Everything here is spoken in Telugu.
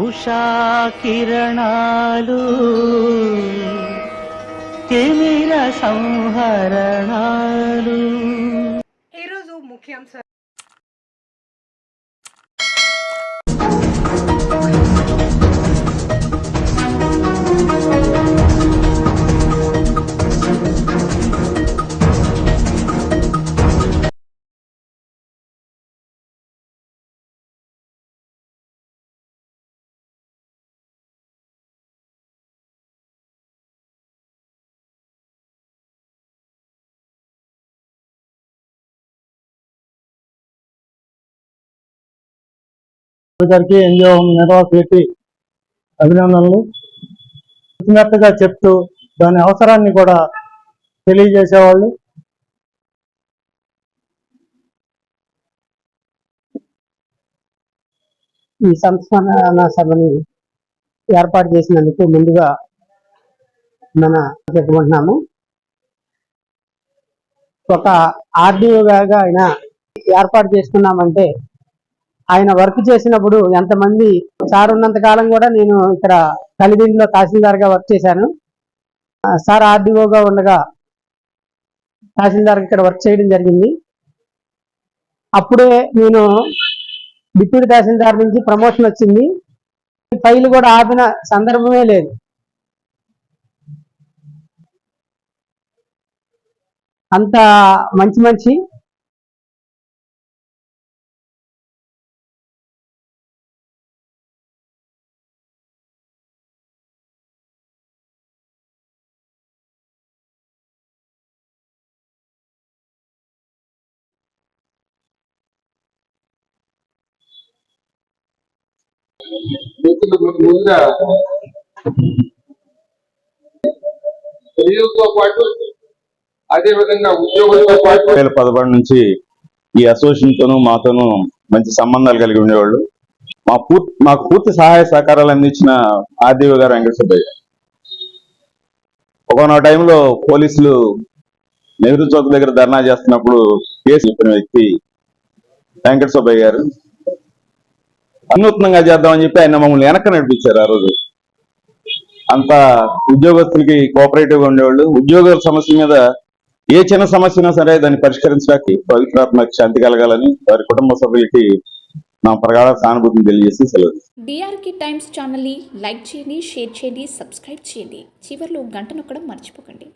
ఉషా కిరణాలు తిమిర సంహరణాలు. ఈరోజు ముఖ్యాంశాలు. గారికి ఎన్జిఓ నిర్వాహకులకి అభినందనలు. కృతజ్ఞతగా చెప్తూ దాని అవసరాన్ని కూడా తెలియజేసేవాళ్ళు. ఈ సంస్మరణ సభని ఏర్పాటు చేసినందుకు ముందుగా చెప్పుకుంటున్నాము. ఒక ఆర్డీఓగా ఆయన ఏర్పాటు చేసుకున్నామంటే ఆయన వర్క్ చేసినప్పుడు ఎంతమంది సార్ ఉన్నంత కాలం కూడా నేను ఇక్కడ కలిదిండిలో తహసీల్దార్గా వర్క్ చేశాను. సార్ ఆర్డీఓగా ఉండగా తహసీల్దార్ ఇక్కడ వర్క్ చేయడం జరిగింది. అప్పుడే నేను డిప్యూటీ తహసీల్దార్ నుంచి ప్రమోషన్ వచ్చింది. ఫైల్ కూడా ఆపిన సందర్భమే లేదు. అంత మంచి మనిషి. ముందుగా స్త్రీలతో పాటు అదే విధంగా ఉద్యోగులతో పాటు 2011 నుంచి ఈ అసోసియేషన్ తోనూ మాతోనూ మంచి సంబంధాలు కలిగి ఉండేవాళ్ళు. మాకు పూర్తి సహాయ సహకారాలు అందించిన ఆర్డీఓ గారు వెంకట సుబ్బయ్య. ఒకనో టైంలో పోలీసులు నెహ్రూ చౌక్ దగ్గర ధర్నా చేస్తున్నప్పుడు కేసు చెప్పిన వ్యక్తి వెంకట సుబ్బయ్య గారు. వినూత్నంగా చేద్దామని చెప్పి ఆయన మమ్మల్ని వెనక్కి నడిపించారు. ఆ రోజు అంతా ఉద్యోగస్తులకి కోఆపరేటివ్ గా ఉండేవాళ్ళు. ఉద్యోగుల సమస్య మీద ఏ చిన్న సమస్య సరే దాన్ని పరిష్కరించడానికి పవిత్రాత్మక శాంతి కలగాలని వారి కుటుంబ సభ్యులకి నా ప్రగాఢ సానుభూతిని తెలియజేసి సెలవు. డిఆర్కే టైమ్స్ ఛానల్ని లైక్ చేయండి, షేర్ చేయండి, సబ్స్క్రైబ్ చేయండి. చివర్లో గంట నొక్కడం మర్చిపోకండి.